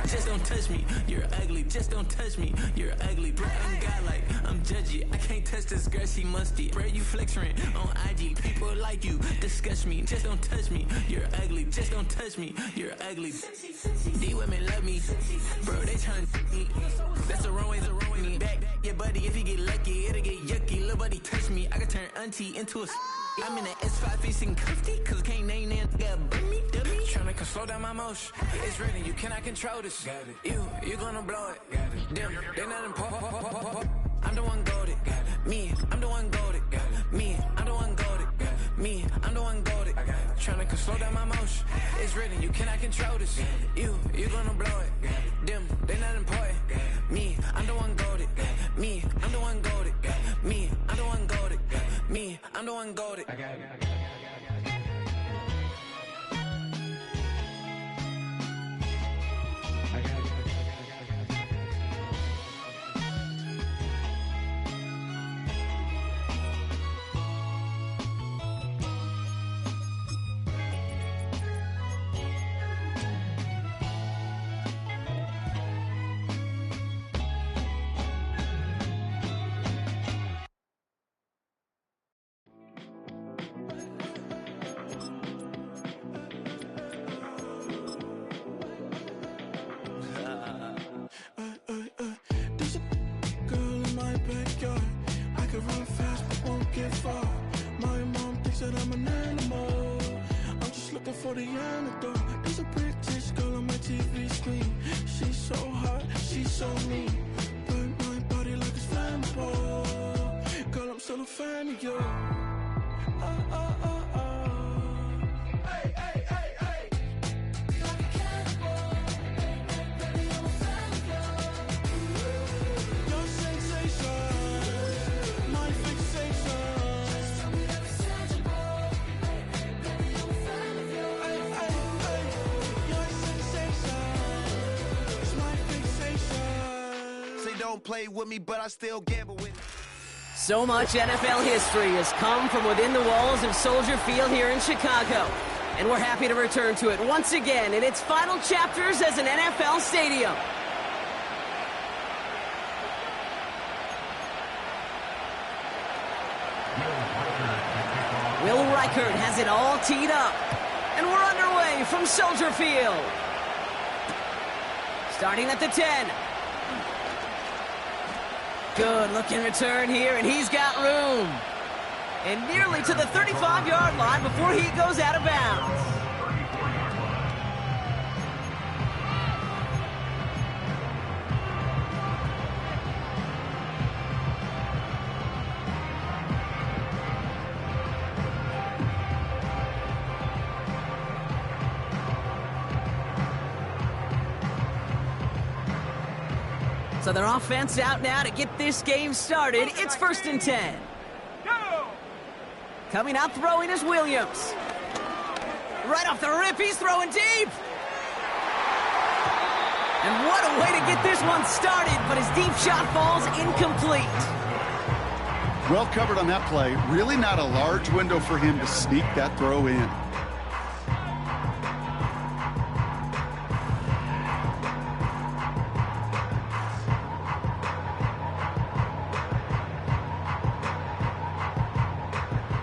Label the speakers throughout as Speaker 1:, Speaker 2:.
Speaker 1: just don't touch me. You're ugly, just don't touch me. You're ugly, bro. I'm godlike, I'm judgy. I can't touch this girl, she musty. Bro, you flexing on IG. People like you disgust me. Just don't touch me. You're ugly, just don't touch me. You're ugly. These women love me, bro. They tryna me. That's the wrong way, the wrong way. Me back, yeah, buddy. If you get lucky, it'll get yucky. Little buddy touch me, I can turn auntie into a. I'm in the S5 facing cuffy, cause I can't name that guy but me, dummy. Tryna slow down my motion. It's ready, you cannot control this. Got it. You gonna blow it. Got it. Them, they not important. I'm the one goated. Got it. Me, I'm the one goated. Got it. Me, I'm the one goated. Got it. Me, I'm the one goated. I got it. Tryna slow down my motion. It's ready, you cannot control this. You gonna blow it. Got it. Them, they not important. Me, I'm the one goated. Me, I'm the one goated. Me, I'm the one goated. Me, I'm the one goated. I got it.
Speaker 2: For the antidote, there's a British girl on my TV screen. She's so hot, she's so mean. Burn my body like it's flammable. Girl, I'm still a fan of you. Hey, hey, hey, hey. Like a cannibal. Baby, I'm a fan of you. Your sensation, my fixation. Just tell me that it's tangible. Baby, I'm a fan of you.
Speaker 3: Don't play with me, but I still gamble with it.
Speaker 4: So much NFL history has come from within the walls of Soldier Field here in Chicago. And we're happy to return to it once again in its final chapters as an NFL stadium. Will Reichert has it all teed up. And we're underway from Soldier Field. Starting at the 10. Good looking return here, and he's got room. And nearly to the 35-yard line before he goes out of bounds. So their offense out now to get this game started. It's 1st and 10. Coming out throwing is Williams. Right off the rip, he's throwing deep. And what a way to get this one started, but his deep shot falls incomplete.
Speaker 5: Well covered on that play. Really not a large window for him to sneak that throw in.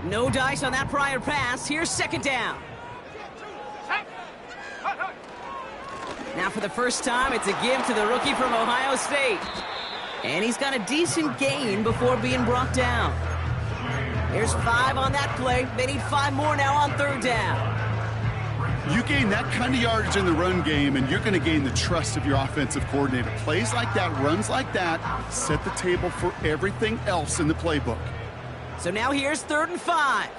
Speaker 4: No dice on that prior pass. Here's 2nd down. Now for the first time, it's a give to the rookie from Ohio State. And he's got a decent gain before being brought down. Here's 5 on that play. They need 5 more now on 3rd down.
Speaker 5: You gain that kind of yardage in the run game, and you're going to gain the trust of your offensive coordinator. Plays like that, runs like that, set the table for everything else in the playbook.
Speaker 4: So now here's 3rd and 5.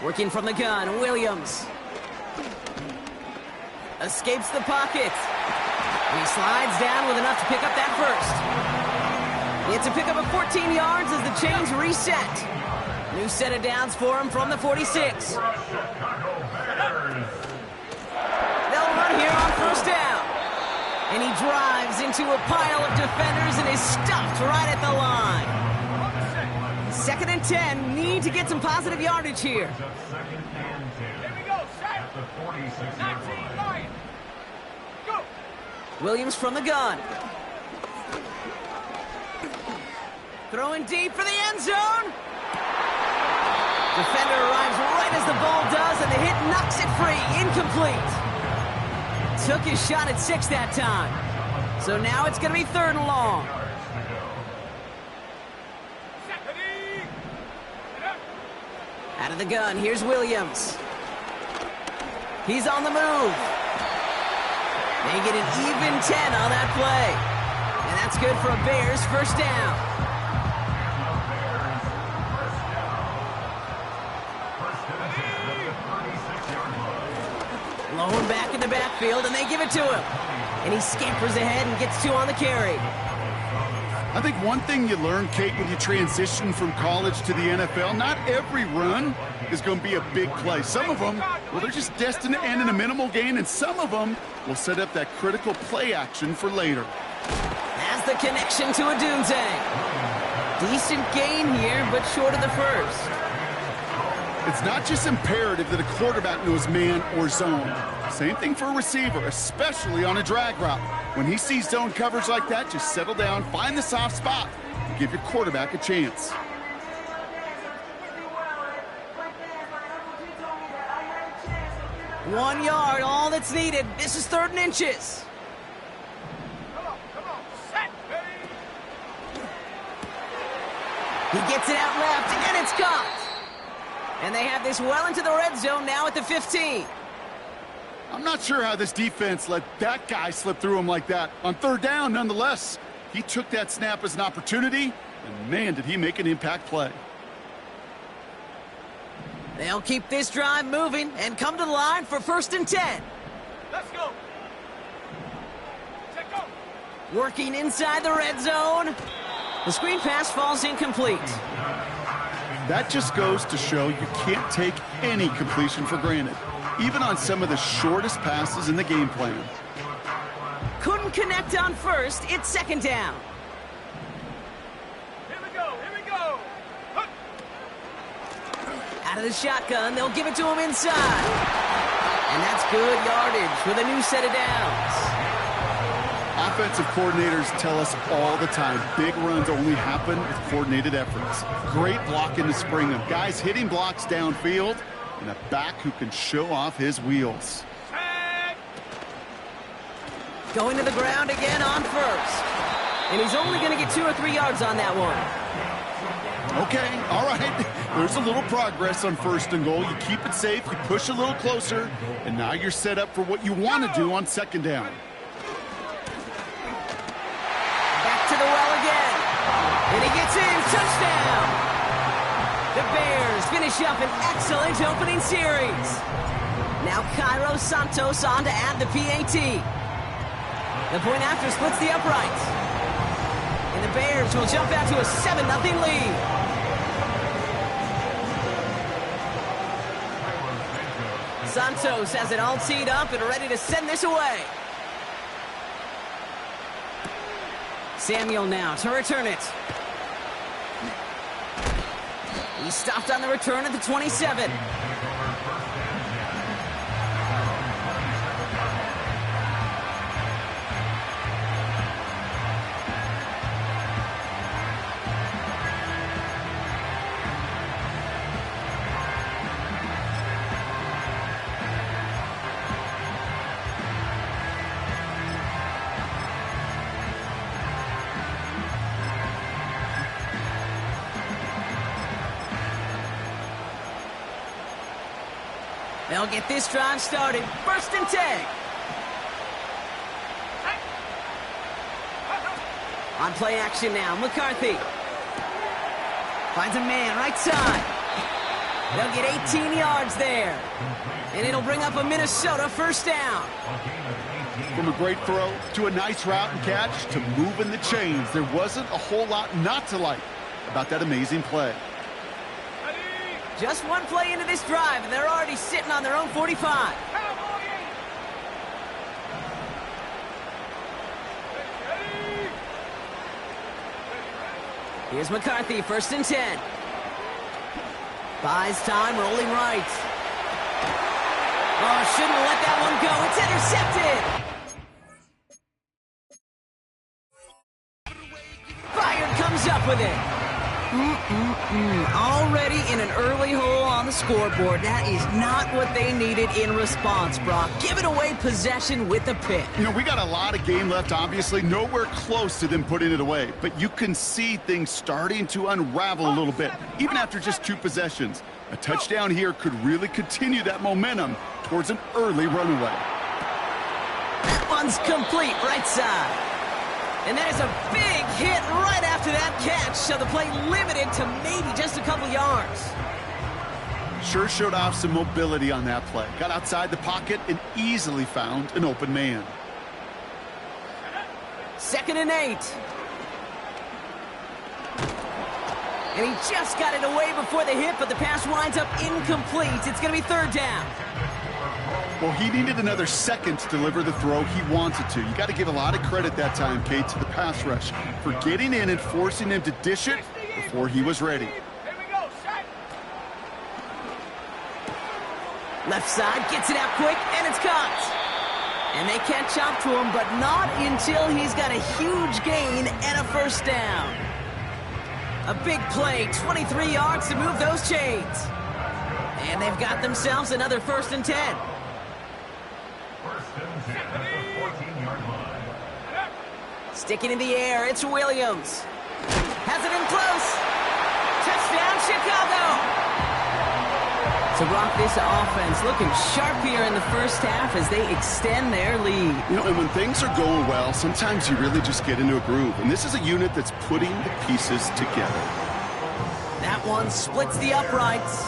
Speaker 4: Working from the gun, Williams. Escapes the pocket. He slides down with enough to pick up that first. It's a pickup of 14 yards as the chains reset. New set of downs for him from the 46. They'll run here on 1st down. And he drives into a pile of defenders and is stopped right at the line. 2nd and 10, need to get some positive yardage here.
Speaker 2: Here we go, set.
Speaker 4: Williams from the gun. Throwing deep for the end zone. Defender arrives right as the ball does, and the hit knocks it free. Incomplete. Took his shot at 6 that time. So now it's going to be 3rd and long. Out of the gun, here's Williams. He's on the move. They get an even 10 on that play. And that's good for a Bears first down. Lower back in the backfield, and they give it to him. And he scampers ahead and gets 2 on the carry.
Speaker 5: I think one thing you learn, Kate, when you transition from college to the NFL, not every run is going to be a big play. Some of them, well, they're just destined to end in a minimal gain, and some of them will set up that critical play action for later.
Speaker 4: Has the connection to a Doontang. Decent gain here, but short of the first.
Speaker 5: It's not just imperative that a quarterback knows man or zone. Same thing for a receiver, especially on a drag route. When he sees zone coverage like that, just settle down, find the soft spot, and give your quarterback a chance.
Speaker 4: One yard, all that's needed. This is 3rd and inches. He gets it out left, and it's caught. And they have this well into the red zone now at the 15.
Speaker 5: I'm not sure how this defense let that guy slip through him like that. On 3rd down, nonetheless, he took that snap as an opportunity, and man, did he make an impact play.
Speaker 4: They'll keep this drive moving and come to the line for 1st and 10.
Speaker 6: Let's go. Check go.
Speaker 4: Working inside the red zone. The screen pass falls incomplete.
Speaker 5: That just goes to show you can't take any completion for granted, even on some of the shortest passes in the game plan.
Speaker 4: Couldn't connect on 1st. It's 2nd down.
Speaker 6: Here we go. Here we go. Hup.
Speaker 4: Out of the shotgun, they'll give it to him inside. And that's good yardage with a new set of downs.
Speaker 5: Offensive coordinators tell us all the time, big runs only happen with coordinated efforts. Great blocking to spring them. Guys hitting blocks downfield, and a back who can show off his wheels.
Speaker 4: Going to the ground again on 1st. And he's only going to get 2 or 3 yards on that one.
Speaker 5: Okay, all right. There's a little progress on 1st and goal. You keep it safe, you push a little closer, and now you're set up for what you want to do on 2nd down.
Speaker 4: To the well again. And he gets in. Touchdown. The Bears finish up an excellent opening series. Now Cairo Santos on to add the PAT. The point after splits the uprights. And the Bears will jump out to a 7-0 lead. Santos has it all teed up and ready to send this away. Samuel now to return it. He stopped on the return at the 27. They'll get this drive started. 1st and 10. On play action now, McCarthy. Finds a man right side. They'll get 18 yards there. And it'll bring up a Minnesota first down.
Speaker 5: From a great throw to a nice route and catch to moving the chains, there wasn't a whole lot not to like about that amazing play.
Speaker 4: Just one play into this drive, and they're already sitting on their own 45. Here's McCarthy, 1st and 10. Buys time, rolling right. Oh, shouldn't let that one go. It's intercepted. Byard comes up with it. Already in an early hole on the scoreboard. That is not what they needed in response, Brock. Giving away possession with a pick.
Speaker 5: You know, we got a lot of game left, obviously. Nowhere close to them putting it away. But you can see things starting to unravel a little bit, even after just 2 possessions. A touchdown here could really continue that momentum towards an early runaway.
Speaker 4: That one's complete, right side. And that is a big hit right after that catch, so the play limited to maybe just a couple yards.
Speaker 5: Sure showed off some mobility on that play. Got outside the pocket and easily found an open man.
Speaker 4: 2nd and 8. And he just got it away before the hit, but the pass winds up incomplete. It's going to be 3rd down.
Speaker 5: Well, he needed another second to deliver the throw he wanted to. You got to give a lot of credit that time, Kate, to the pass rush for getting in and forcing him to dish it before he was ready.
Speaker 6: Here we go, shot.
Speaker 4: Left side gets it out quick, and it's caught. And they catch up to him, but not until he's got a huge gain and a 1st down. A big play, 23 yards to move those chains. And they've got themselves another 1st and 10. Sticking in the air, it's Williams. Has it in close. Touchdown, Chicago! So, Brock, this offense looking sharp here in the 1st half as they extend their lead.
Speaker 5: You know, and when things are going well, sometimes you really just get into a groove. And this is a unit that's putting the pieces together.
Speaker 4: That one splits the uprights.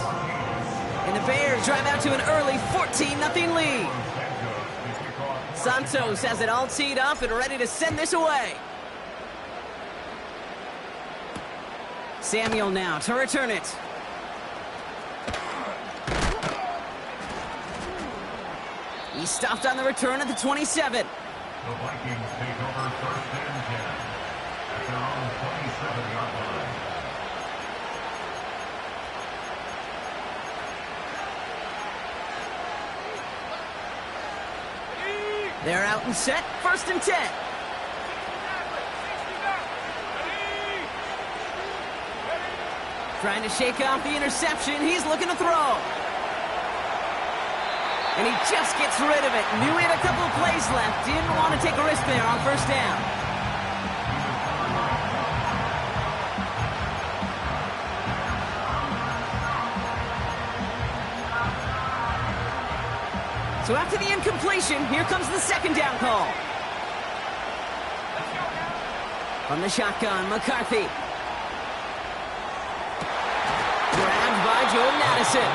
Speaker 4: And the Bears drive out to an early 14-0 lead. Santos has it all teed up and ready to send this away. Samuel now to return it. He stopped on the return at the 27.
Speaker 7: The Vikings take over 1st and 10 at their own 27-yard line.
Speaker 4: They're out and set, 1st and 10. Trying to shake off the interception. He's looking to throw. And he just gets rid of it. Knew he had a couple of plays left. Didn't want to take a risk there on 1st down. So after the incompletion, here comes the 2nd down call. From the shotgun, McCarthy. Grabbed by Jordan Addison.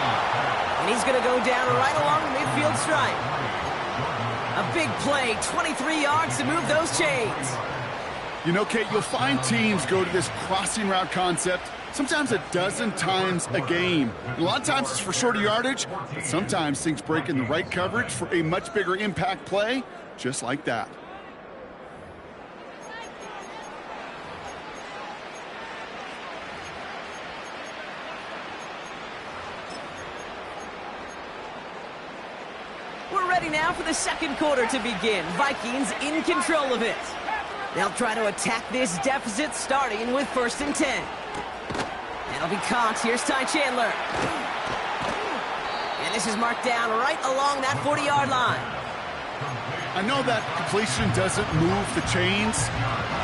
Speaker 4: And he's going to go down right along the midfield stripe. A big play, 23 yards to move those chains.
Speaker 5: You know, Kate, you'll find teams go to this crossing route concept sometimes a dozen times a game. And a lot of times it's for shorter yardage, but sometimes things break in the right coverage for a much bigger impact play, just like that.
Speaker 4: We're ready now for the 2nd quarter to begin. Vikings in control of it. They'll try to attack this deficit starting with 1st and 10. It'll be caught. Here's Ty Chandler. And this is marked down right along that 40-yard line.
Speaker 5: I know that completion doesn't move the chains.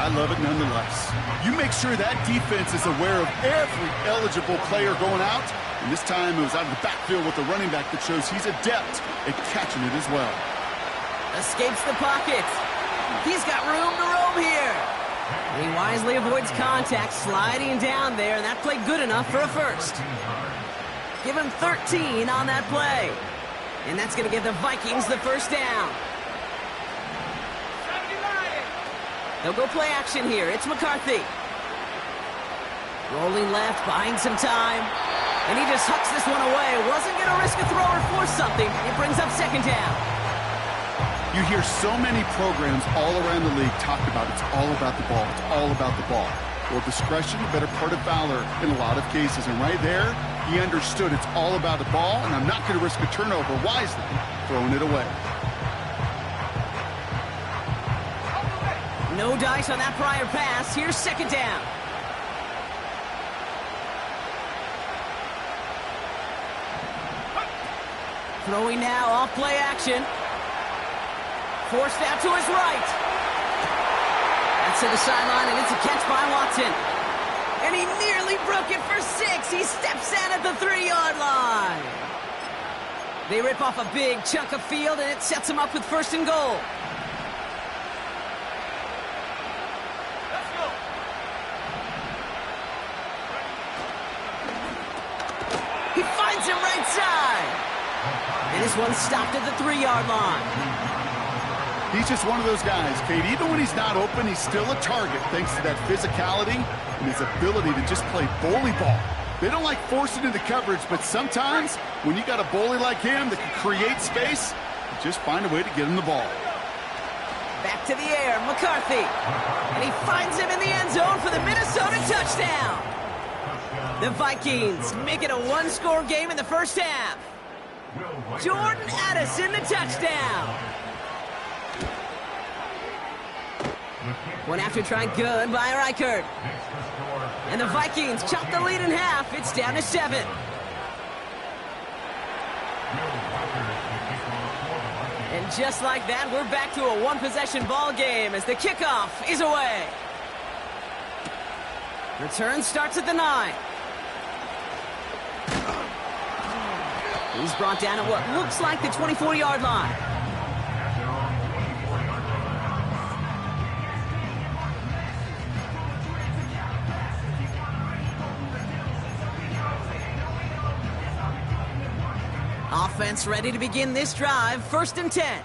Speaker 5: I love it nonetheless. You make sure that defense is aware of every eligible player going out. And this time it was out of the backfield with a running back that shows he's adept at catching it as well.
Speaker 4: Escapes the pocket. He's got room to roam here. He wisely avoids contact, sliding down there, and that played good enough for a 1st. Give him 13 on that play. And that's going to give the Vikings the 1st down. They'll go play action here. It's McCarthy. Rolling left, buying some time. And he just hucks this one away. Wasn't going to risk a throw or force something. It brings up 2nd down.
Speaker 5: You hear so many programs all around the league talk about it's all about the ball. It's all about the ball. Well, discretion, the better part of valor in a lot of cases. And right there, he understood it's all about the ball, and I'm not going to risk a turnover wisely. throwing it away.
Speaker 4: No dice on that prior pass. Here's second down. Throwing now off play action. Forced out to his right. That's to the sideline, and it's a catch by Watson. And he nearly broke it for 6. He steps in at the 3-yard line. They rip off a big chunk of field, and it sets him up with first and goal.
Speaker 6: Let's go.
Speaker 4: He finds him right side. And this one's stopped at the 3-yard line.
Speaker 5: He's just one of those guys, Kate. Even when he's not open, he's still a target thanks to that physicality and his ability to just play bully ball. They don't like forcing into coverage, but sometimes when you got a bully like him that can create space, you just find a way to get him the ball.
Speaker 4: Back to the air, McCarthy. And he finds him in the end zone for the Minnesota touchdown. The Vikings make it a one-score game in the first half. Jordan Addison, the touchdown. One after try good by Reichert. And the Vikings chop the lead in half. It's down to 7. And just like that, we're back to a one-possession ball game as the kickoff is away. Return starts at the 9. He's brought down at what looks like the 24-yard line. Offense ready to begin this drive. First and 10.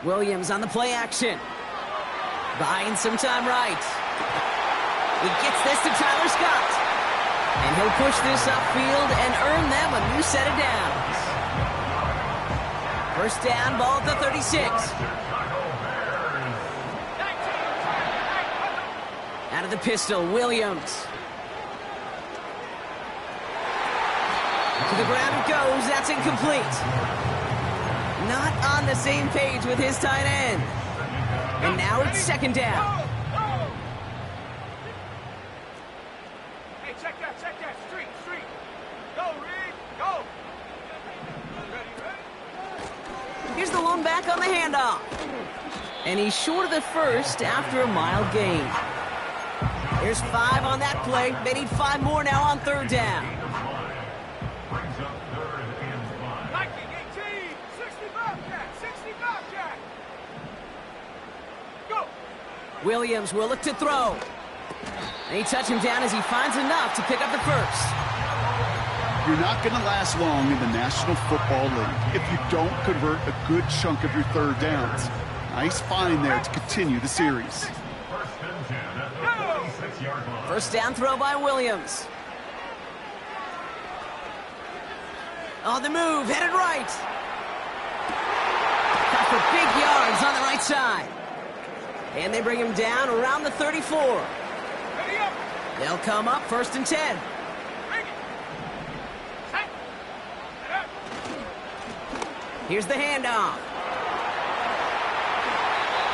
Speaker 4: Williams on the play action. Buying some time right. He gets this to Tyler Scott. And he'll push this upfield and earn them a new set of downs. First down, ball at the 36. Out of the pistol, Williams. To the ground it goes. That's incomplete. Not on the same page with his tight end. And now it's second down.
Speaker 6: Hey, check that. Street. Go, Reed, go. Ready?
Speaker 4: Here's the lone back on the handoff. And he's short of the first after a mild gain. There's 5 on that play. They need 5 more now on third down.
Speaker 6: Viking 18, 65 cat. Go.
Speaker 4: Williams will look to throw. They touch him down as he finds enough to pick up the first.
Speaker 5: You're not going to last long in the National Football League if you don't convert a good chunk of your third downs. Nice find there to continue the series.
Speaker 4: First down throw by Williams. On the move, headed right. Got for big yards on the right side. And they bring him down around the 34.
Speaker 6: Ready up.
Speaker 4: They'll come up first and 10.
Speaker 6: Bring it. Set. Set.
Speaker 4: Here's the handoff.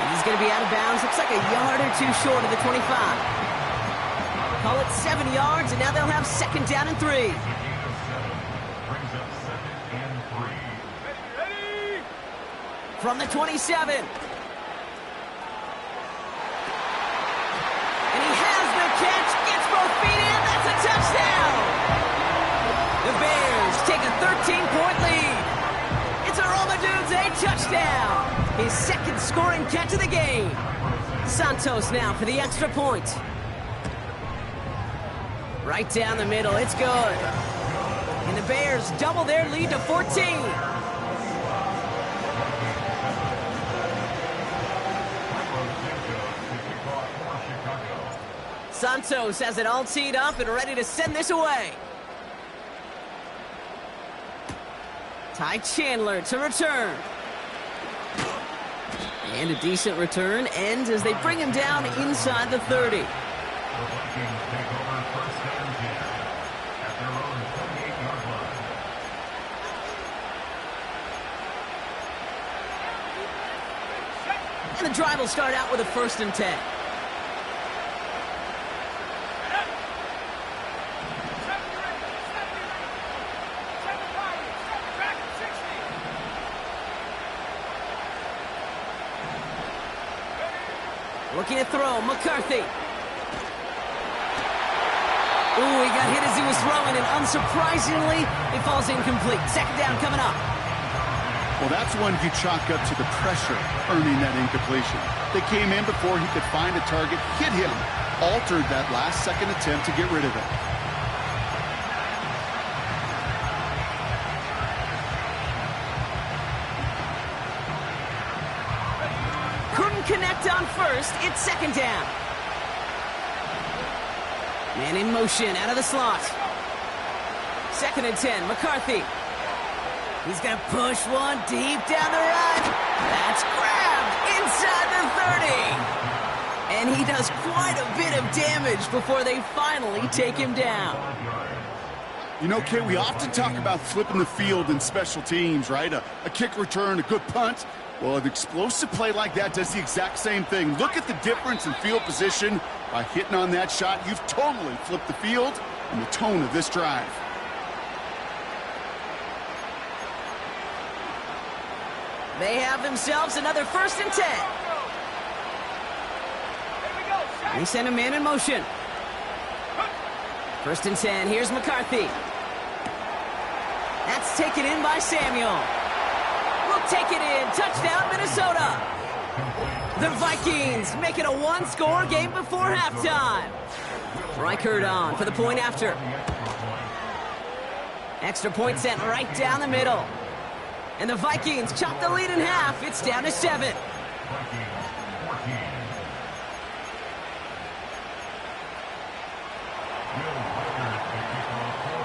Speaker 4: And he's going to be out of bounds. Looks like a yard or two short of the 25. Call it 7 yards, and now they'll have second down and 3.
Speaker 6: Ready.
Speaker 4: From the 27. And he has the catch, gets both feet in, that's a touchdown! The Bears take a 13-point lead. It's a Romadudes, a touchdown! His second scoring catch of the game. Santos now for the extra point. Right down the middle, it's good. And the Bears double their lead to 14. Santos has it all teed up and ready to send this away. Ty Chandler to return. And a decent return ends as they bring him down inside the 30. And the drive will start out with a 1st and 10. Looking to throw, McCarthy. Ooh, he got hit as he was throwing, and unsurprisingly, it falls incomplete. 2nd down coming up.
Speaker 5: Well, that's one you chalk up to the pressure earning that incompletion. They came in before he could find a target, hit him, altered that last second attempt to get rid of it.
Speaker 4: Couldn't connect on 1st. It's 2nd down. Man in motion out of the slot. 2nd and 10. McCarthy. He's going to push one deep down the run. That's grabbed inside the 30. And he does quite a bit of damage before they finally take him down.
Speaker 5: You know, Kate, we often talk about flipping the field in special teams, right? A kick return, a good punt. Well, an explosive play like that does the exact same thing. Look at the difference in field position. By hitting on that shot, you've totally flipped the field and the tone of this drive.
Speaker 4: They have themselves another 1st and 10. They send a man in motion. 1st and 10. Here's McCarthy. That's taken in by Samuel. We'll take it in. Touchdown, Minnesota. The Vikings make it a 1-score game before halftime. Reichert on for the point after. Extra point sent right down the middle. And the Vikings chop the lead in half. It's down to 7.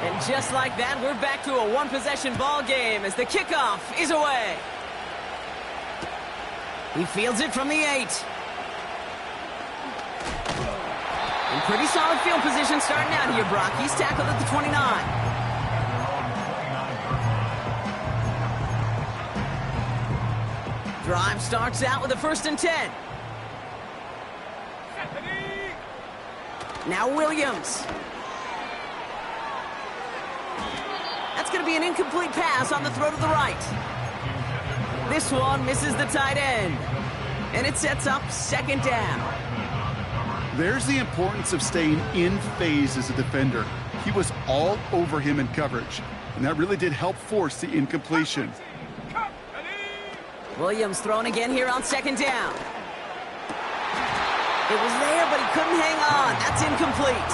Speaker 4: And just like that, we're back to a one-possession ball game as the kickoff is away. He fields it from the 8. In pretty solid field position starting out here, Brock. He's tackled at the 29. Drive starts out with a 1st and 10. Now Williams. That's going to be an incomplete pass on the throw to the right. This one misses the tight end. And it sets up 2nd down.
Speaker 5: There's the importance of staying in phase as a defender. He was all over him in coverage, and that really did help force the incompletion.
Speaker 4: Williams thrown again here on 2nd down. It was there, but he couldn't hang on. That's incomplete.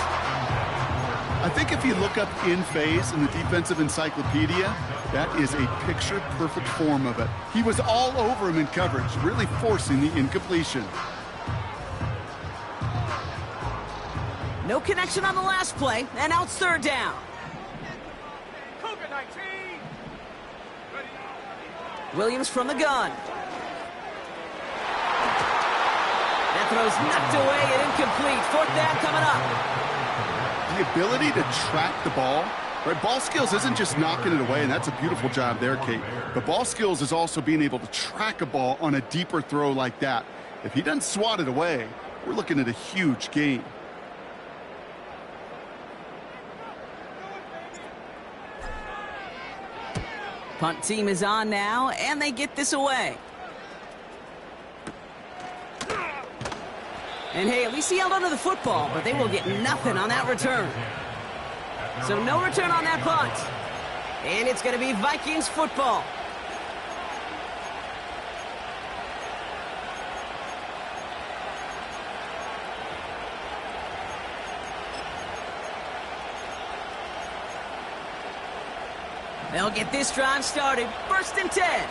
Speaker 5: I think if you look up in phase in the defensive encyclopedia, that is a picture-perfect form of it. He was all over him in coverage, really forcing the incompletion.
Speaker 4: No connection on the last play, and now it's 3rd down. Williams from the gun. That throw's knocked away and incomplete. 4th down coming up.
Speaker 5: The ability to track the ball, right? Ball skills isn't just knocking it away, and that's a beautiful job there, Kate. But ball skills is also being able to track a ball on a deeper throw like that. If he doesn't swat it away, we're looking at a huge gain.
Speaker 4: Punt team is on now, and they get this away. And hey, at least he held onto the football, but they will get nothing on that return. So no return on that punt. And it's going to be Vikings football. They'll get this drive started. 1st and 10.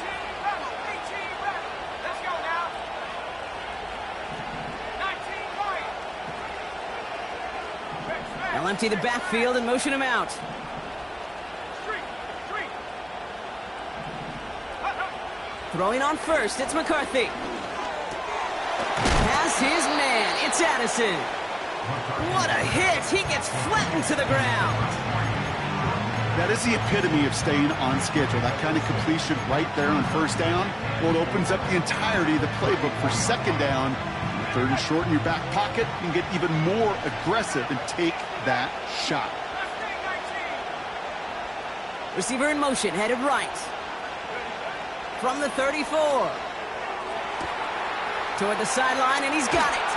Speaker 4: They'll empty the backfield and motion him out. Throwing on 1st, it's McCarthy. Has his man, it's Addison. What a hit! He gets flattened to the ground.
Speaker 5: That is the epitome of staying on schedule. That kind of completion right there on first down. Well, it opens up the entirety of the playbook for second down. Third and short in your back pocket. You can get even more aggressive and take that shot.
Speaker 4: Receiver in motion, headed right. From the 34. Toward the sideline, and he's got it.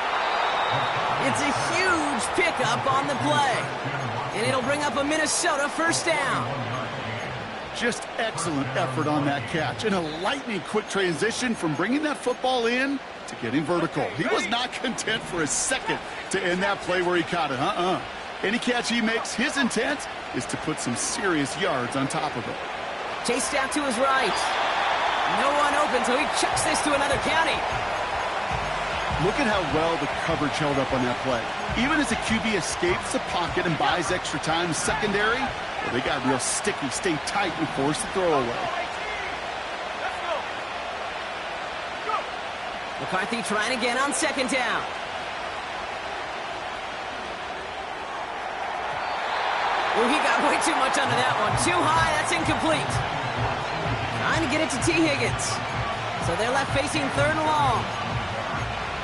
Speaker 4: It's a huge pickup on the play. And it'll bring up a Minnesota first down.
Speaker 5: Just excellent effort on that catch. And a lightning quick transition from bringing that football in to getting vertical. He was not content for a second to end that play where he caught it. Any catch he makes, his intent is to put some serious yards on top of it.
Speaker 4: Chased out to his right. No one open, so he chucks this to another county.
Speaker 5: Look at how well the coverage held up on that play. Even as the QB escapes the pocket and buys extra time secondary, well, they got real sticky, stay tight, and force the throw away.
Speaker 4: McCarthy trying again on second down. Oh, he got way too much under that one. Too high, that's incomplete. Trying to get it to T. Higgins. So they're left facing third and long.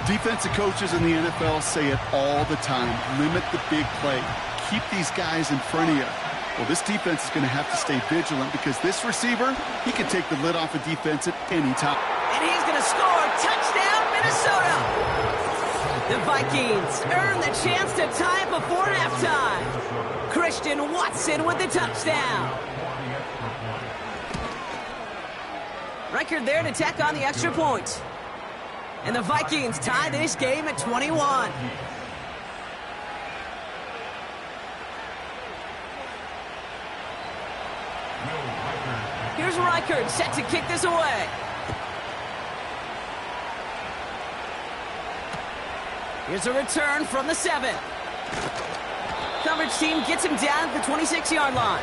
Speaker 5: Defensive coaches in the NFL say it all the time. Limit the big play. Keep these guys in front of you. Well, this defense is going to have to stay vigilant because this receiver, he can take the lid off a defense at any time.
Speaker 4: And he's going to score. Touchdown, Minnesota! The Vikings earn the chance to tie it before halftime. Christian Watson with the touchdown. Record there to tack on the extra point. And the Vikings tie this game at 21. Here's Reichert set to kick this away. Here's a return from the 7. Coverage team gets him down at the 26-yard line.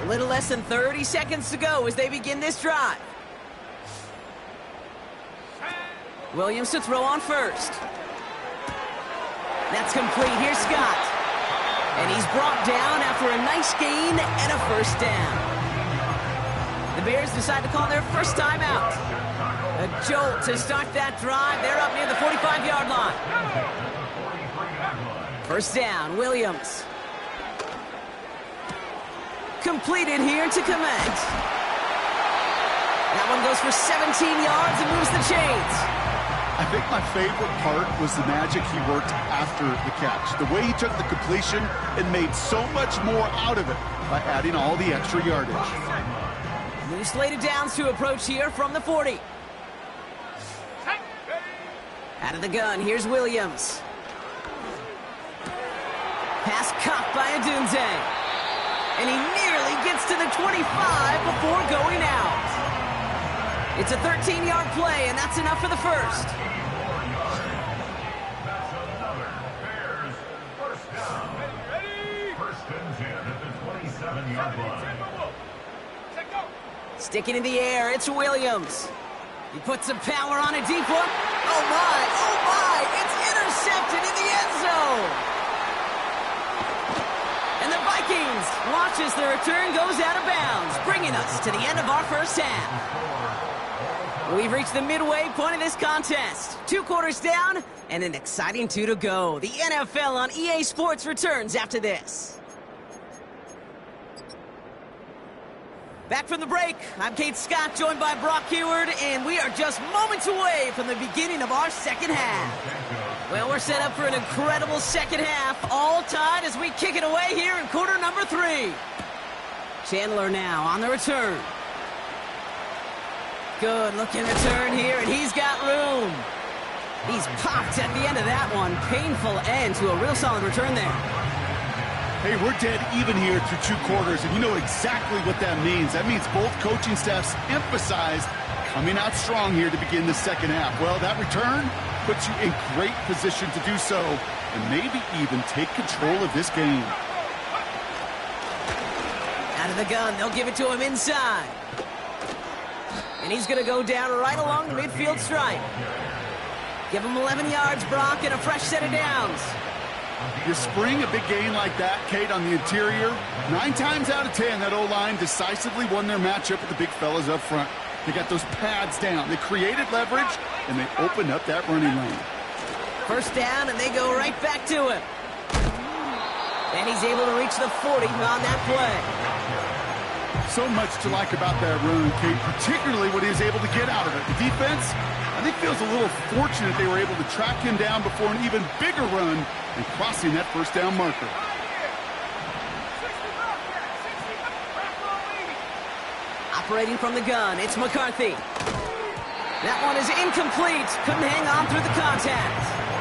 Speaker 4: A little less than 30 seconds to go as they begin this drive. Williams to throw on first. That's complete. Here's Scott. And he's brought down after a nice gain and a first down. The Bears decide to call their first timeout. A jolt to start that drive. They're up near the 45-yard line. First down, Williams. Completed here to Clement. That one goes for 17 yards and moves the chains.
Speaker 5: I think my favorite part was the magic he worked after the catch. The way he took the completion and made so much more out of it by adding all the extra yardage.
Speaker 4: New slated downs to approach here from the 40. Out of the gun, here's Williams. Pass caught by Adunze. And he nearly gets to the 25 before going out. It's a 13-yard play, and that's enough for the first.
Speaker 7: That's another Bears first down. First and 10 at the 27-yard line.
Speaker 4: Sticking in the air, it's Williams. He puts some power on a deep one. Oh my, it's intercepted in the end zone. And the Vikings watch as the return goes out of bounds, bringing us to the end of our first half. We've reached the midway point of this contest. 2 quarters down and an exciting 2 to go. The NFL on EA Sports returns after this. Back from the break, I'm Kate Scott, joined by Brock Heward, and we are just moments away from the beginning of our second half. Well, we're set up for an incredible second half, all tied as we kick it away here in quarter number 3. Chandler now on the return. Good looking return here, and he's got room. He's popped at the end of that one. Painful end to a real solid return there.
Speaker 5: Hey, we're dead even here through 2 quarters, and you know exactly what that means. That means both coaching staffs emphasized coming out strong here to begin the second half. Well, that return puts you in great position to do so, and maybe even take control of this game. Out
Speaker 4: of the gun, they'll give it to him inside. And And he's going to go down right along the midfield stripe. Give him 11 yards, Brock, and a fresh set of downs.
Speaker 5: You spring a big gain like that, Kate, on the interior. 9 times out of 10, that O-line decisively won their matchup with the big fellas up front. They got those pads down. They created leverage, and they opened up that running lane.
Speaker 4: First down, and they go right back to him. And he's able to reach the 40 on that play.
Speaker 5: So much to like about that run, Kate, particularly what he was able to get out of it. The defense, I think, feels a little fortunate they were able to track him down before an even bigger run and crossing that first down marker.
Speaker 4: Operating from the gun, it's McCarthy. That one is incomplete. Couldn't hang on through the contact.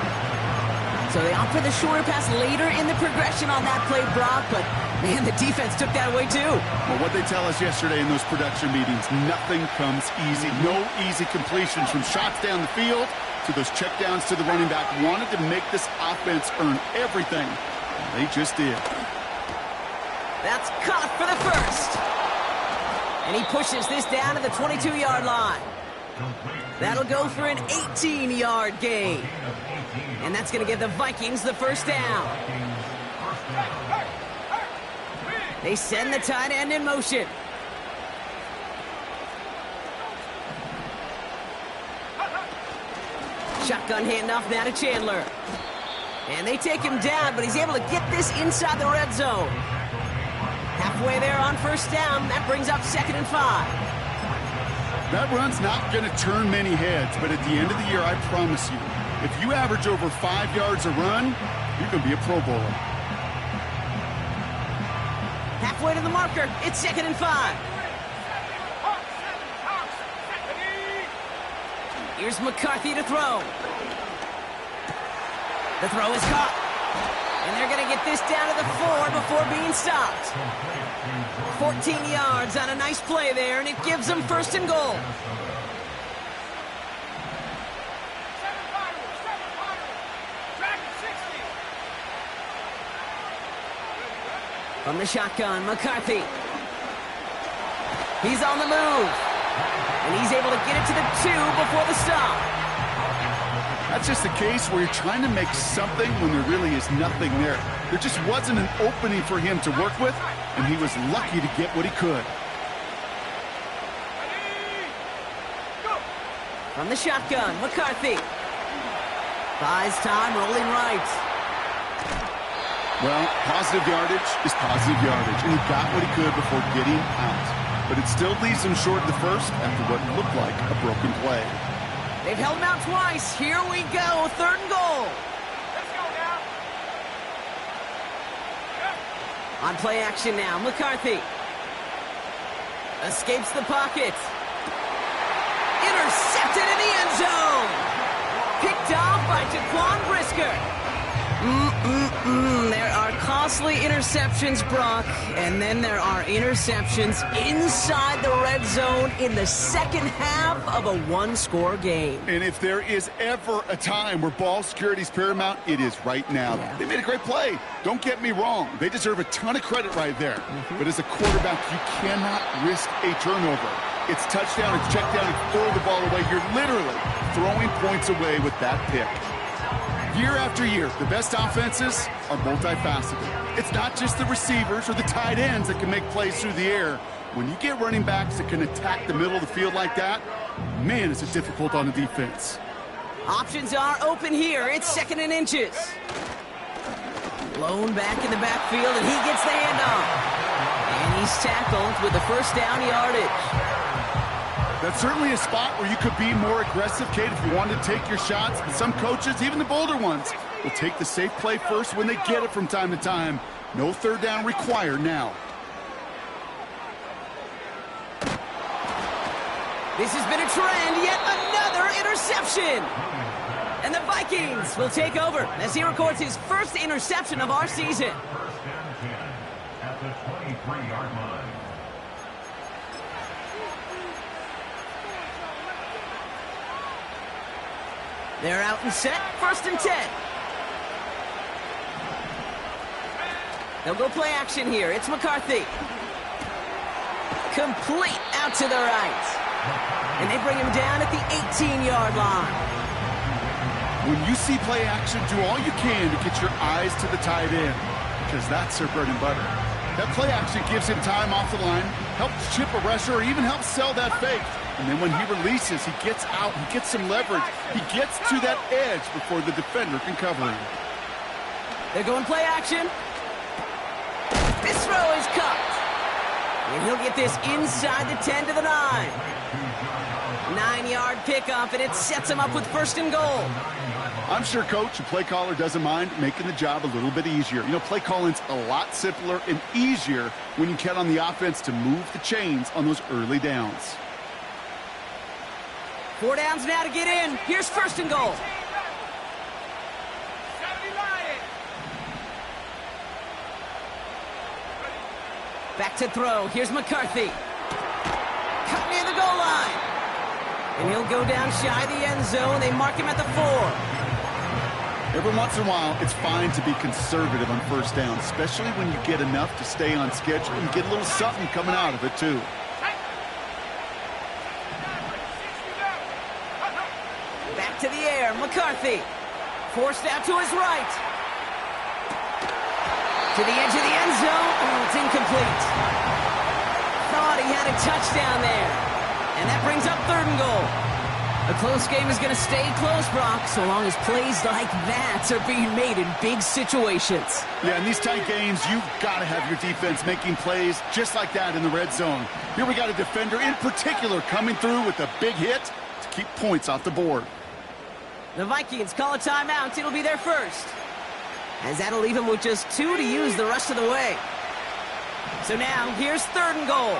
Speaker 4: So they opt for the shorter pass later in the progression on that play, Brock, but man, the defense took that away too.
Speaker 5: Well, what they tell us yesterday in those production meetings, nothing comes easy. No easy completions from shots down the field to those checkdowns to the running back. Wanted to make this offense earn everything. And they just did.
Speaker 4: That's caught for the first. And he pushes this down to the 22-yard line. That'll go for an 18-yard gain. And that's going to give the Vikings the first down. They send the tight end in motion. Shotgun handoff now to Chandler. And they take him down, but he's able to get this inside the red zone. Halfway there on first down. That brings up 2nd and 5.
Speaker 5: That run's not going to turn many heads, but at the end of the year, I promise you, if you average over 5 yards a run, you're going to be a Pro Bowler.
Speaker 4: Halfway to the marker. It's 2nd and 5. Here's McCarthy to throw. The throw is caught. And they're going to get this down to the 4 before being stopped. 14 yards on a nice play there, and it gives them 1st and goal. From the shotgun, McCarthy. He's on the move. And he's able to get it to the 2 before the stop.
Speaker 5: That's just a case where you're trying to make something when there really is nothing there. There just wasn't an opening for him to work with, and he was lucky to get what he could.
Speaker 4: From the shotgun, McCarthy. Buys time, rolling right.
Speaker 5: Well, positive yardage is positive yardage, and he got what he could before getting out. But it still leaves him short of the first after what looked like a broken play.
Speaker 4: They've held him out twice. Here we go, 3rd and goal.
Speaker 6: Let's go now.
Speaker 4: On play action now, McCarthy. Escapes the pocket. Intercepted in the end zone. Picked off by Jaquan Brisker. There are costly interceptions, Brock, and then there are interceptions inside the red zone in the second half of a 1-score game.
Speaker 5: And if there is ever a time where ball security is paramount, it is right now.
Speaker 4: Yeah.
Speaker 5: They made a great play. Don't get me wrong. They deserve a ton of credit right there. But as a quarterback, you cannot risk a turnover. It's touchdown, it's check down, it's throw the ball away. You're literally throwing points away with that pick. Year after year, the best offenses are multifaceted. It's not just the receivers or the tight ends that can make plays through the air. When you get running backs that can attack the middle of the field like that, man, is it difficult on the defense.
Speaker 4: Options are open here. It's 2nd and inches. Blown back in the backfield, and he gets the handoff. And he's tackled with the first down yardage.
Speaker 5: That's certainly a spot where you could be more aggressive, Kate, if you wanted to take your shots. But some coaches, even the bolder ones, will take the safe play first when they get it from time to time. No 3rd down required now.
Speaker 4: This has been a trend, yet another interception. And the Vikings will take over as he records his first interception of our season.
Speaker 7: 1st and 10 at the 23-yard line.
Speaker 4: They're out and set, 1st and 10. They'll go play action here. It's McCarthy. Complete out to the right. And they bring him down at the 18-yard line.
Speaker 5: When you see play action, do all you can to get your eyes to the tight end, because that's their bread and butter. That play action gives him time off the line, helps chip a rusher, or even helps sell that fake. And then when he releases, he gets out, he gets some leverage. He gets to that edge before the defender can cover him.
Speaker 4: They're going play action. This throw is cut. And he'll get this inside the 10 to the 9. 9-yard pickup, and it sets him up with 1st and goal.
Speaker 5: I'm sure coach and play caller doesn't mind making the job a little bit easier. You know, play calling's a lot simpler and easier when you count on the offense to move the chains on those early downs.
Speaker 4: 4 downs now to get in. Here's 1st and goal. Back to throw. Here's McCarthy. Cut near the goal line. And he'll go down shy of the end zone. They mark him at the 4.
Speaker 5: Every once in a while, it's fine to be conservative on 1st down, especially when you get enough to stay on schedule and get a little something coming out of it, too.
Speaker 4: Back to the air. McCarthy. Forced out to his right. To the edge of the end zone. Oh, it's incomplete. Thought he had a touchdown there. And that brings up 3rd and goal. A close game is going to stay close, Brock, so long as plays like that are being made in big situations.
Speaker 5: Yeah, in these tight games, you've got to have your defense making plays just like that in the red zone. Here we got a defender in particular coming through with a big hit to keep points off the board.
Speaker 4: The Vikings call a timeout. It'll be their first. As that'll leave him with just 2 to use the rest of the way. So now, here's 3rd and goal.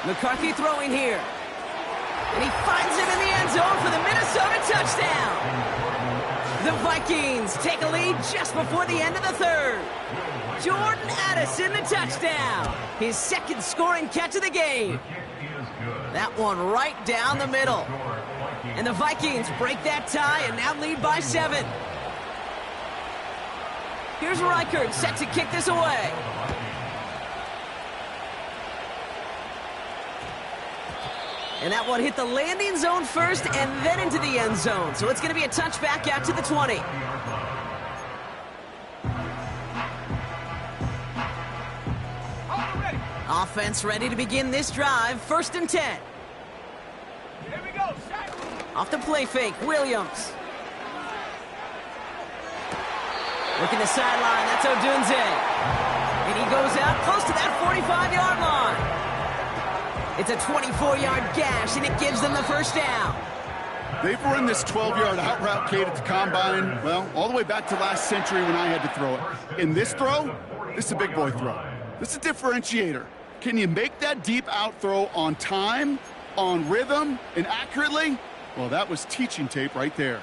Speaker 4: McCarthy throwing here. And he finds him in the end zone for the Minnesota touchdown. The Vikings take a lead just before the end of the 3rd. Jordan Addison, the touchdown. His 2nd scoring catch of the game. That one right down the middle. And the Vikings break that tie and now lead by 7. Here's Reichert set to kick this away. And that one hit the landing zone first and then into the end zone. So it's going to be a touchback out to the 20. Offense ready to begin this drive. 1st and 10.
Speaker 6: Here we go. Set.
Speaker 4: Off the play fake, Williams. Working the sideline, that's Odunze. And he goes out close to that 45-yard line. It's a 24-yard gash, and it gives them the 1st down.
Speaker 5: They've run this 12-yard out route, Kate, at the combine, well, all the way back to last century when I had to throw it. In this throw, this is a big boy throw. This is a differentiator. Can you make that deep out throw on time, on rhythm, and accurately? Well, that was teaching tape right there.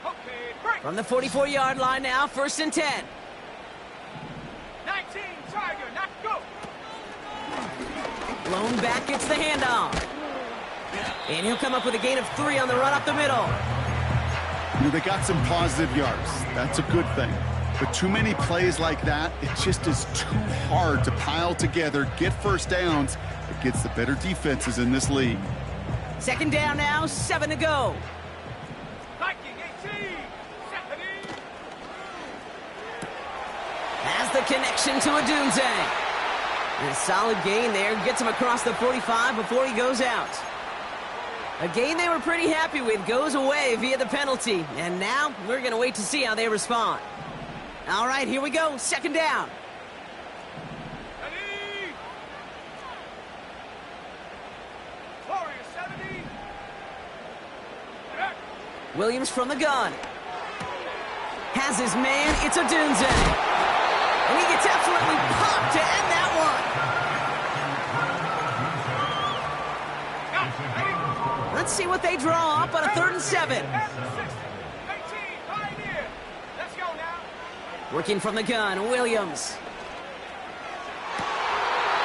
Speaker 6: Okay, break.
Speaker 4: From the 44-yard line now, 1st and 10.
Speaker 6: 19, Tiger, now go.
Speaker 4: Blown back, gets the handoff. And he'll come up with a gain of 3 on the run up the middle.
Speaker 5: You know, they got some positive yards. That's a good thing. But too many plays like that, it just is too hard to pile together, get 1st downs. It gets the better defenses in this league.
Speaker 4: 2nd down now, 7 to go.
Speaker 6: Viking 18, 70.
Speaker 4: Has the connection to Odunze. And a solid gain there, gets him across the 45 before he goes out. A gain they were pretty happy with goes away via the penalty. And now we're going to wait to see how they respond. All right, here we go. 2nd down.
Speaker 6: Ready. Warrior 70. Back.
Speaker 4: Williams from the gun. Has his man. It's Odunze. And he gets absolutely popped to end that one. Let's see what they draw up on a 3rd and 7. Working from the gun, Williams.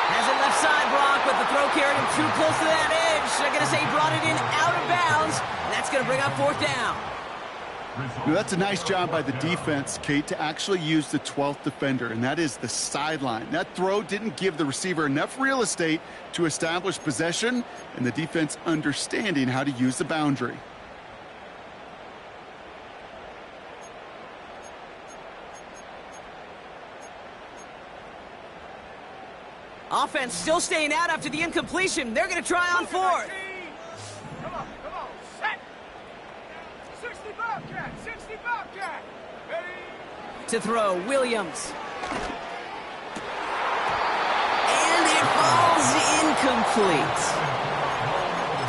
Speaker 4: Has it left side, Brock, but the throw carried him too close to that edge. They're going to say he brought it in out of bounds. And that's going to bring up 4th down.
Speaker 5: Now, that's a nice job by the defense, Kate, to actually use the 12th defender, and that is the sideline. That throw didn't give the receiver enough real estate to establish possession, and the defense understanding how to use the boundary.
Speaker 4: Offense still staying out after the incompletion. They're going to try on fourth.
Speaker 6: Come on, set. 60 Bobcat, 60 Bobcat. Ready?
Speaker 4: To throw, Williams. And it falls incomplete.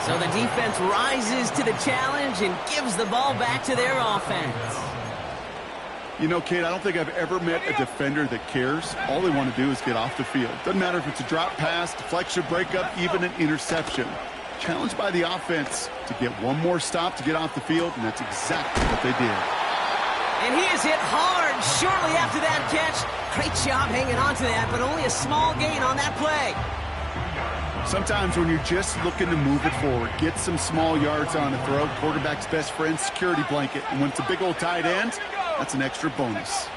Speaker 4: So the defense rises to the challenge and gives the ball back to their offense.
Speaker 5: You know, Kate, I don't think I've ever met a defender that cares. All they want to do is get off the field. Doesn't matter if it's a drop pass, deflection, breakup, even an interception. Challenged by the offense to get one more stop to get off the field, and that's exactly what they did.
Speaker 4: And he is hit hard shortly after that catch. Great job hanging on to that, but only a small gain on that play.
Speaker 5: Sometimes when you're just looking to move it forward, get some small yards on a throw, quarterback's best friend, security blanket. And when it's a big old tight end, that's an extra bonus.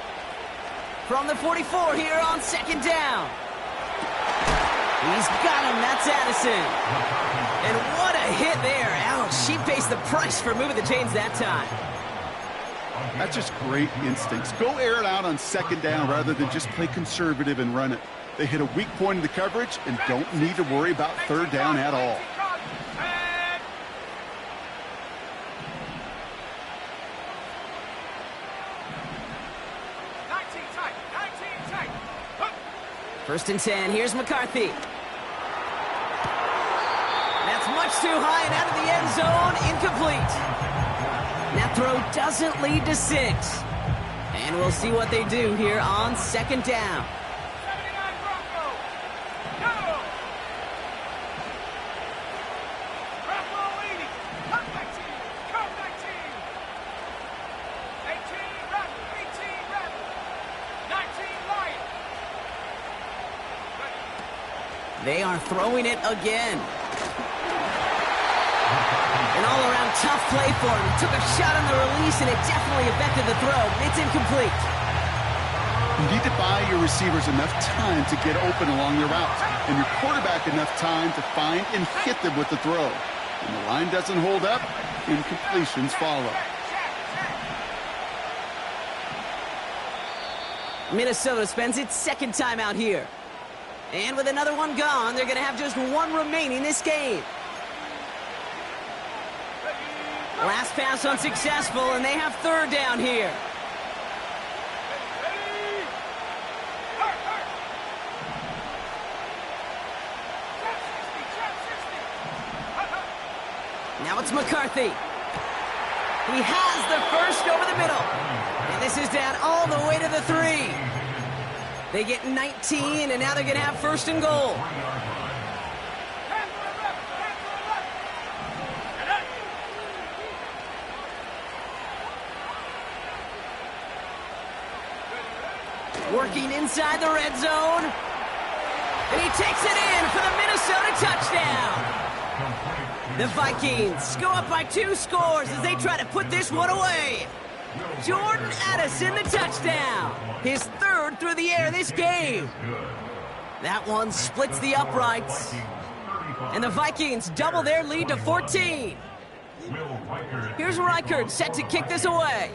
Speaker 4: From the 44 here on second down. He's got him. That's Addison. And what a hit there. Ouch, she pays the price for moving the chains that time.
Speaker 5: That's just great instincts. Go air it out on second down rather than just play conservative and run it. They hit a weak point in the coverage and don't need to worry about third down at all.
Speaker 4: First and 10, here's McCarthy. That's much too high and out of the end zone, incomplete. That throw doesn't lead to 6. And we'll see what they do here on second down.
Speaker 6: 79 Bronco. Go! Bronco 80. Come 19. Come 19. 18 Rebel. 18 Rebel. 19 Lion.
Speaker 4: They are throwing it again. An all-around tough play for him. He took a shot on the release, and it definitely affected the throw. It's incomplete.
Speaker 5: You need to buy your receivers enough time to get open along your route, and your quarterback enough time to find and hit them with the throw. When the line doesn't hold up, incompletions follow.
Speaker 4: Minnesota spends its second time out here. And with another one gone, they're going to have just one remaining this game. Last pass unsuccessful, and they have third down here. Now it's McCarthy. He has the first over the middle. And this is down all the way to the 3. They get 19, and now they're going to have first and goal. Working inside the red zone. And he takes it in for the Minnesota touchdown. The Vikings go up by 2 scores as they try to put this one away. Jordan Addison, the touchdown. His 3rd through the air this game. That one splits the uprights. And the Vikings double their lead to 14. Here's Reichert set to kick this away.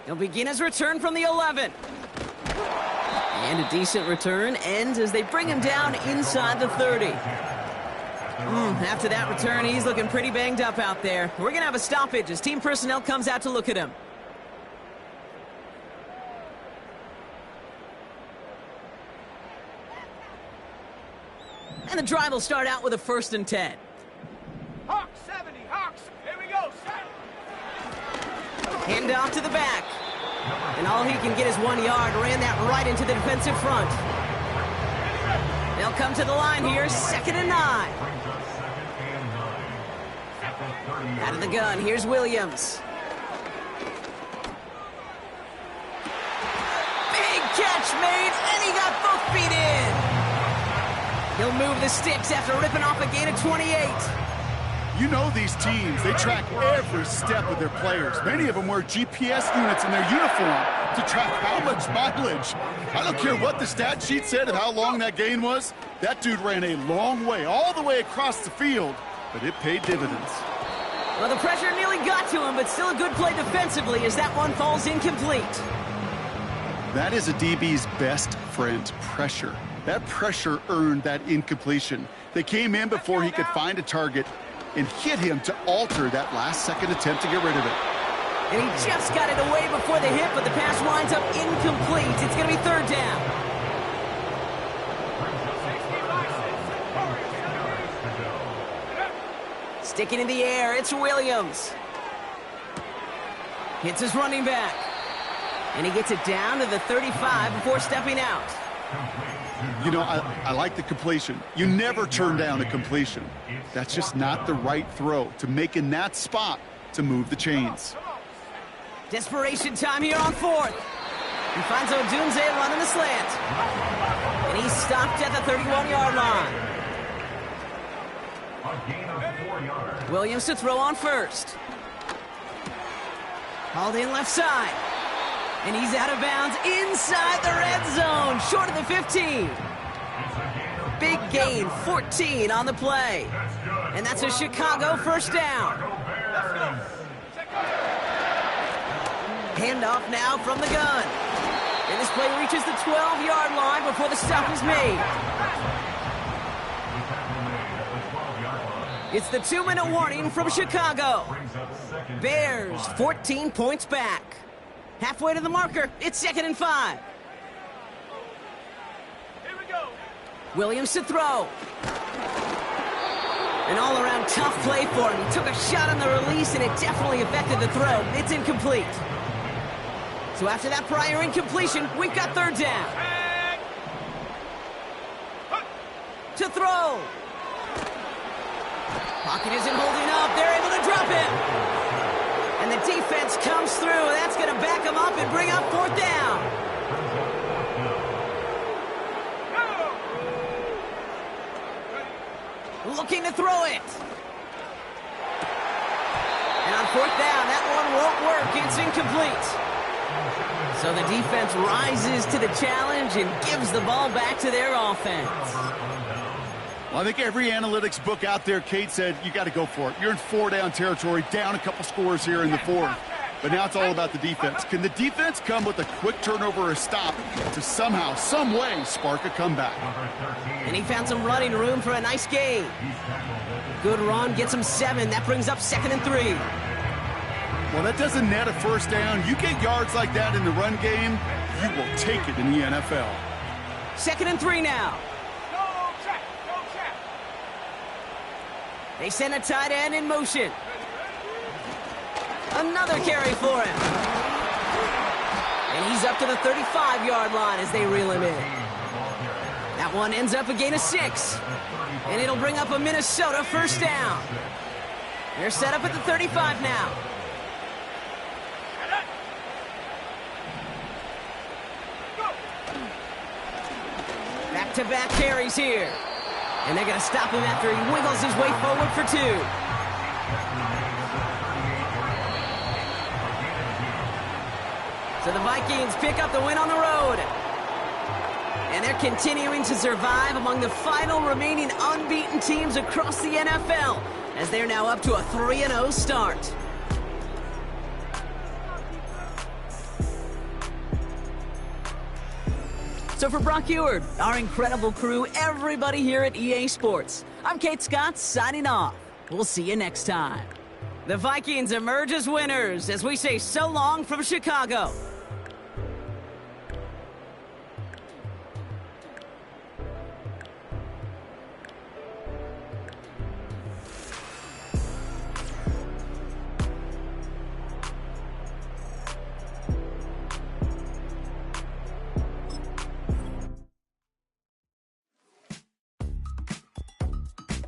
Speaker 4: He'll begin his return from the 11. And a decent return ends as they bring him down inside the 30. After that return, he's looking pretty banged up out there. We're going to have a stoppage as team personnel comes out to look at him. And the drive will start out with a 1st and 10.
Speaker 6: Hawks 70, Hawks. Here we go, set.
Speaker 4: Hand off to the back. And all he can get is 1 yard. Ran that right into the defensive front. They'll come to the line here, 2nd and 9. Out of the gun, here's Williams. Big catch made, and he got both feet in. He'll move the sticks after ripping off a gain of 28.
Speaker 5: You know these teams, they track every step of their players. Many of them wear GPS units in their uniform to track how much mileage. I don't care what the stat sheet said of how long that gain was. That dude ran a long way, all the way across the field, but it paid dividends.
Speaker 4: Well, the pressure nearly got to him, but still a good play defensively as that one falls incomplete.
Speaker 5: That is a DB's best friend, pressure. That pressure earned that incompletion. They came in before he could find a target and hit him to alter that last-second attempt to get rid of it.
Speaker 4: And he just got it away before the hit, but the pass winds up incomplete. It's going to be third down. Sticking in the air, it's Williams. Hits his running back. And he gets it down to the 35 before stepping out.
Speaker 5: You know, I like the completion. You never turn down a completion. That's just not the right throw to make in that spot to move the chains.
Speaker 4: Desperation time here on fourth. He finds Odunze running the slant. And he's stopped at the 31-yard line.
Speaker 7: A gain of 4 yards.
Speaker 4: Williams to throw on first. Hauled in left side. And he's out of bounds inside the red zone, short of the 15. Big gain, 14 on the play. And that's a Chicago first down. Handoff now from the gun. And this play reaches the 12-yard line before the stop is made. It's the 2-minute warning from Chicago. Bears 14 points back. Halfway to the marker, it's 2nd and 5.
Speaker 6: Here we go.
Speaker 4: Williams to throw. An all-around tough play for him. He took a shot on the release, and it definitely affected the throw. It's incomplete. So after that prior incompletion, we've got third down. To throw. Pocket isn't holding up. They're able to drop it. And the defense comes through. That's going to back them up and bring up fourth down. Looking to throw it. And on fourth down, that one won't work. It's incomplete. So the defense rises to the challenge and gives the ball back to their offense.
Speaker 5: Well, I think every analytics book out there, Kate, said you got to go for it. You're in 4-down territory, down a couple scores here in the fourth. But now it's all about the defense. Can the defense come with a quick turnover or a stop to somehow, some way, spark a comeback?
Speaker 4: And he found some running room for a nice gain. Good run, gets him 7. That brings up 2nd and 3.
Speaker 5: Well, that doesn't net a first down. You get yards like that in the run game, you will take it in the NFL.
Speaker 4: 2nd and 3 now. They send a tight end in motion. Another carry for him. And he's up to the 35-yard line as they reel him in. That one ends up a gain of 6. And it'll bring up a Minnesota first down. They're set up at the 35 now. Back-to-back carries here. And they're going to stop him after he wiggles his way forward for 2. So the Vikings pick up the win on the road. And they're continuing to survive among the final remaining unbeaten teams across the NFL, as they're now up to a 3-0 start. So for Brock Eward, our incredible crew, everybody here at EA Sports, I'm Kate Scott signing off. We'll see you next time. The Vikings emerge as winners as we say so long from Chicago.